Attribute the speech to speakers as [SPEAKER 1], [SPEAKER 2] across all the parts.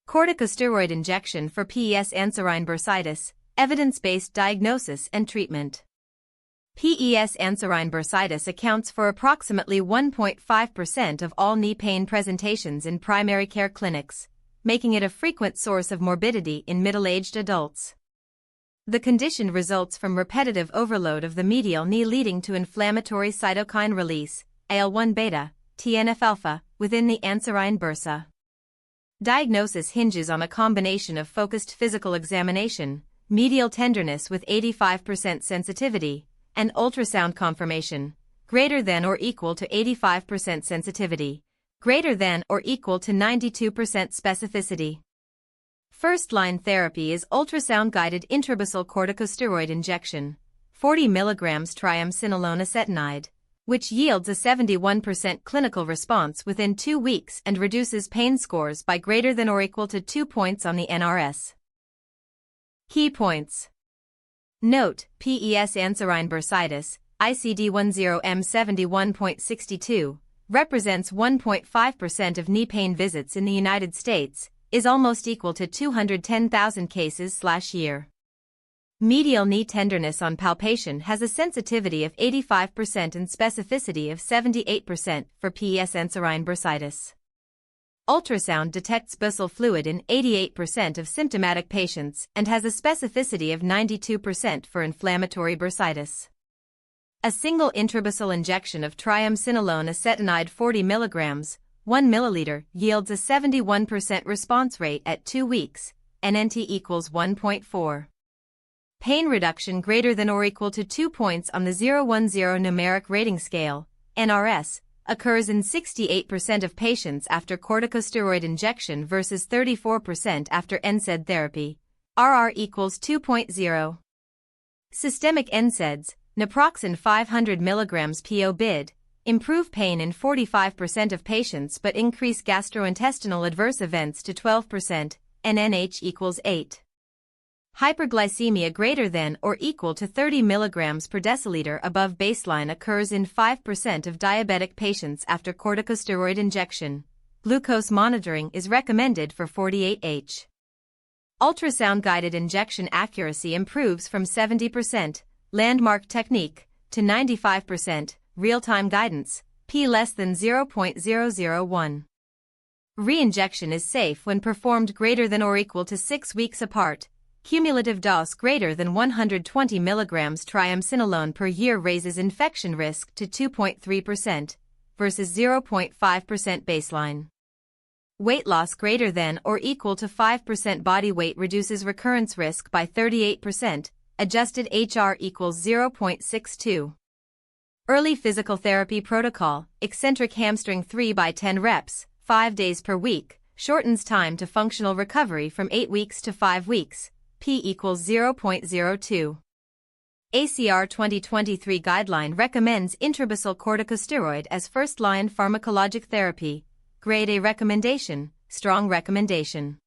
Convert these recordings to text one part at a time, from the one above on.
[SPEAKER 1] Corticosteroid injection for Pes Anserine Bursitis, evidence-based diagnosis and treatment. Pes Anserine Bursitis accounts for approximately 1.5% of all knee pain presentations in primary care clinics, making it a frequent source of morbidity in middle-aged adults. The condition results from repetitive overload of the medial knee leading to inflammatory cytokine release, IL-1 TNF-alpha, within the Anserine bursa. Diagnosis hinges on a combination of focused physical examination, medial tenderness with 85% sensitivity, and ultrasound confirmation, greater than or equal to 85% sensitivity, greater than or equal to 92% specificity. First-line therapy is ultrasound-guided intrabursal corticosteroid injection, 40 mg triamcinolone acetonide, which yields a 71% clinical response within 2 weeks and reduces pain scores by greater than or equal to 2 points on the NRS. Key points. Note: Pes Anserine Bursitis, ICD-10M71.62, represents 1.5% of knee pain visits in the United States, is almost equal to 210,000 cases/year. Medial knee tenderness on palpation has a sensitivity of 85% and specificity of 78% for Pes Anserine Bursitis. Ultrasound detects bursal fluid in 88% of symptomatic patients and has a specificity of 92% for inflammatory bursitis. A single intrabursal injection of triamcinolone acetonide 40 mg, 1 ml, yields a 71% response rate at 2 weeks, NNT equals 1.4. Pain reduction greater than or equal to 2 points on the 0-1-0 numeric rating scale, NRS, occurs in 68% of patients after corticosteroid injection versus 34% after NSAID therapy, RR equals 2.0. Systemic NSAIDs, naproxen 500 mg PO/BID, improve pain in 45% of patients but increase gastrointestinal adverse events to 12%, NNH equals 8. Hyperglycemia greater than or equal to 30 mg per deciliter above baseline occurs in 5% of diabetic patients after corticosteroid injection. Glucose monitoring is recommended for 48H. Ultrasound-guided injection accuracy improves from 70%, landmark technique, to 95%, real-time guidance, p less than 0.001. Re-injection is safe when performed greater than or equal to 6 weeks apart. Cumulative dose greater than 120 mg triamcinolone per year raises infection risk to 2.3% versus 0.5% baseline. Weight loss greater than or equal to 5% body weight reduces recurrence risk by 38%, adjusted HR equals 0.62. Early physical therapy protocol, eccentric hamstring 3 by 10 reps, 5 days per week, shortens time to functional recovery from 8 weeks to 5 weeks. P equals 0.02. ACR 2023 guideline recommends intrabursal corticosteroid as first-line pharmacologic therapy. Grade A recommendation, strong recommendation.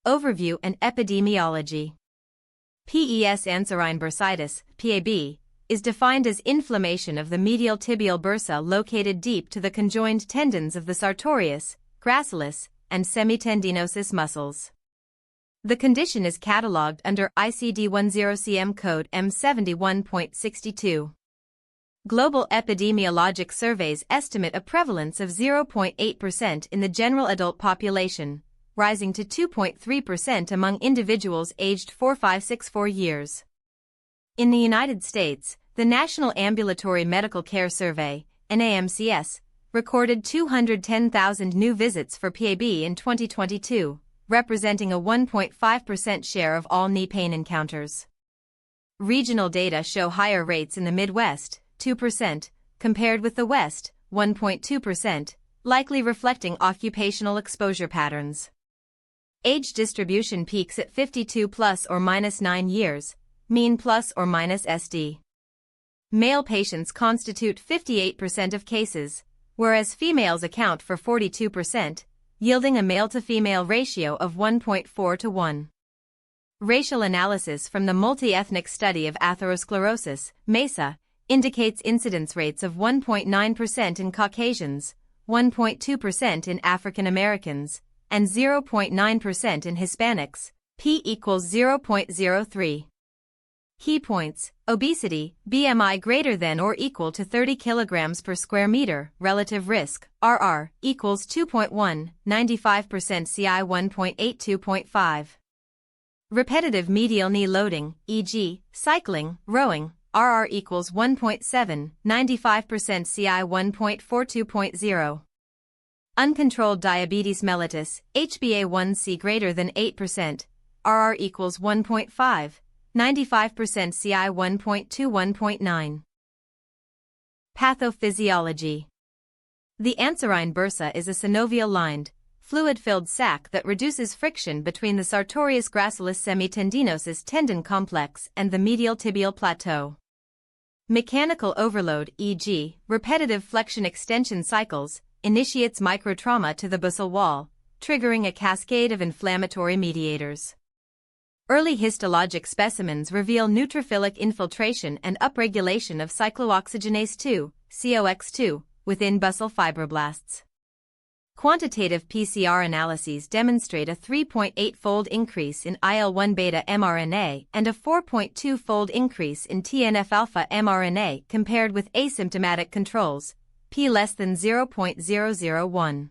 [SPEAKER 1] Overview and epidemiology. Pes Anserine Bursitis, PAB, is defined as inflammation of the medial tibial bursa located deep to the conjoined tendons of the sartorius, gracilis, and semitendinosus muscles. The condition is catalogued under ICD-10 code M71.62. Global epidemiologic surveys estimate a prevalence of 0.8% in the general adult population, rising to 2.3% among individuals aged 4-5-6-4 years. In the United States, the National Ambulatory Medical Care Survey, NAMCS, recorded 210,000 new visits for PAB in 2022. Representing a 1.5% share of all knee pain encounters. Regional data show higher rates in the Midwest, 2%, compared with the West, 1.2%, likely reflecting occupational exposure patterns. Age distribution peaks at 52 plus or minus 9 years, mean plus or minus SD. Male patients constitute 58% of cases, whereas females account for 42%, yielding a male-to-female ratio of 1.4 to 1. Racial analysis from the multi-ethnic study of atherosclerosis, MESA, indicates incidence rates of 1.9% in Caucasians, 1.2% in African Americans, and 0.9% in Hispanics, p equals 0.03. Key points: obesity, BMI greater than or equal to 30 kilograms per square meter, relative risk, RR, equals 2.1, 95% CI 1.82.5. Repetitive medial knee loading, e.g., cycling, rowing, RR equals 1.7, 95% CI 1.42.0. Uncontrolled diabetes mellitus, HbA1c greater than 8%, RR equals 1.5, 95% CI 1.21.9. Pathophysiology. The Anserine bursa is a synovial-lined, fluid-filled sac that reduces friction between the sartorius gracilis semitendinosus tendon complex and the medial tibial plateau. Mechanical overload, e.g., repetitive flexion-extension cycles, initiates microtrauma to the bursal wall, triggering a cascade of inflammatory mediators. Early histologic specimens reveal neutrophilic infiltration and upregulation of cyclooxygenase 2, COX2, within bursal fibroblasts. Quantitative PCR analyses demonstrate a 3.8-fold increase in IL-1 beta mRNA and a 4.2-fold increase in TNF-alpha mRNA compared with asymptomatic controls, p less than 0.001.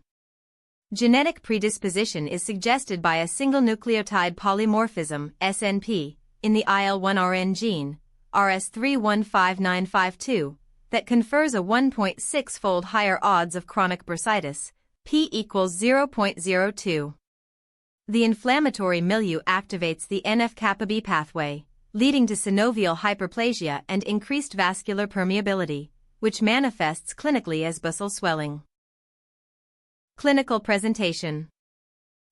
[SPEAKER 1] Genetic predisposition is suggested by a single nucleotide polymorphism, SNP, in the IL-1RN gene, RS315952, that confers a 1.6-fold higher odds of chronic bursitis, p equals 0.02. The inflammatory milieu activates the NF-kappa B pathway, leading to synovial hyperplasia and increased vascular permeability, which manifests clinically as bursal swelling. Clinical presentation.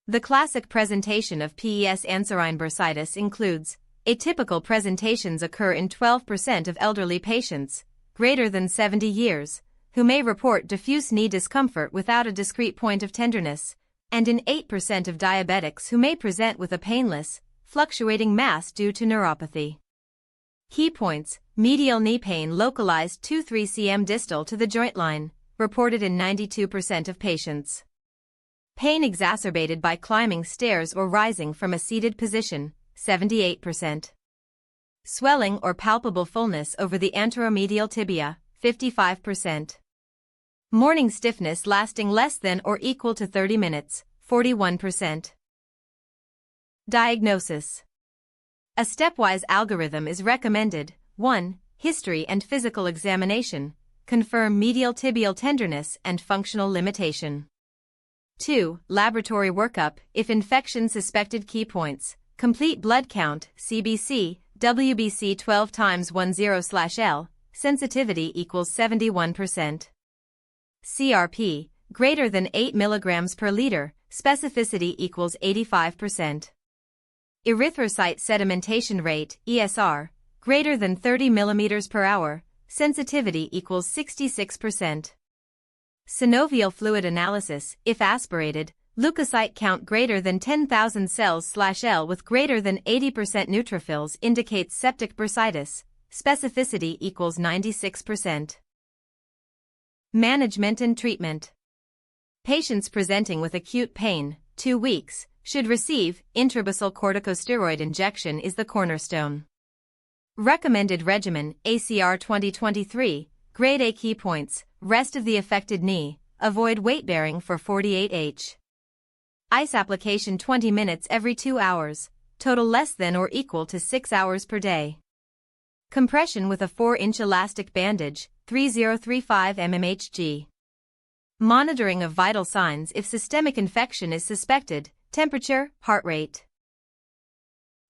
[SPEAKER 1] The classic presentation of Pes Anserine bursitis includes: atypical presentations occur in 12% of elderly patients, greater than 70 years, who may report diffuse knee discomfort without a discrete point of tenderness, and in 8% of diabetics who may present with a painless, fluctuating mass due to neuropathy. Key points: medial knee pain localized 2-3 cm distal to the joint line, reported in 92% of patients. Pain exacerbated by climbing stairs or rising from a seated position, 78%. Swelling or palpable fullness over the anteromedial tibia, 55%. Morning stiffness lasting less than or equal to 30 minutes, 41%. Diagnosis. A stepwise algorithm is recommended. 1. History and physical examination. Confirm medial tibial tenderness and functional limitation. 2. Laboratory workup, if infection suspected. Key points: complete blood count, CBC, WBC 12 times 10/L, sensitivity equals 71%. CRP, greater than 8 mg per liter, specificity equals 85%. Erythrocyte sedimentation rate, ESR, greater than 30 mm per hour, sensitivity equals 66%. Synovial fluid analysis, if aspirated, leukocyte count greater than 10,000 cells/L with greater than 80% neutrophils indicates septic bursitis, specificity equals 96%. Management and treatment. Patients presenting with acute pain, 2 weeks, should receive intrabursal corticosteroid injection is the cornerstone. Recommended regimen, ACR 2023, Grade A. Key points: rest of the affected knee, avoid weight bearing for 48h. Ice application 20 minutes every 2 hours, total less than or equal to 6 hours per day. Compression with a 4-inch elastic bandage, 3035 mmHg. Monitoring of vital signs if systemic infection is suspected, temperature, heart rate.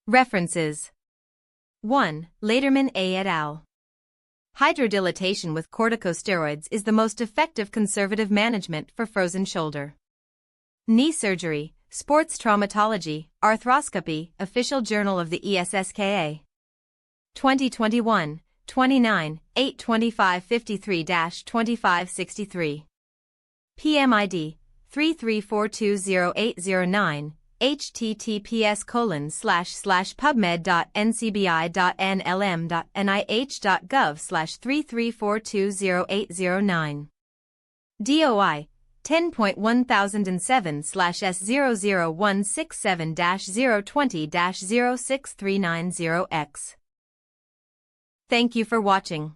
[SPEAKER 1] References. 1. Laterman A. et al. Hydrodilatation with corticosteroids is the most effective conservative management for frozen shoulder. Knee surgery, sports traumatology, arthroscopy, Official Journal of the ESSKA. 2021, 29, 82553-2563. PMID, 334208009. https://pubmed.ncbi.nlm.nih.gov/334208009. DOI 10.1007/S00167-020-06390X. Thank you for watching.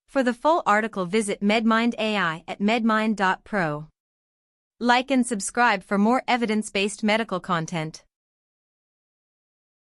[SPEAKER 1] For the full article visit MedMind AI at medmind.pro. Like and subscribe for more evidence-based medical content.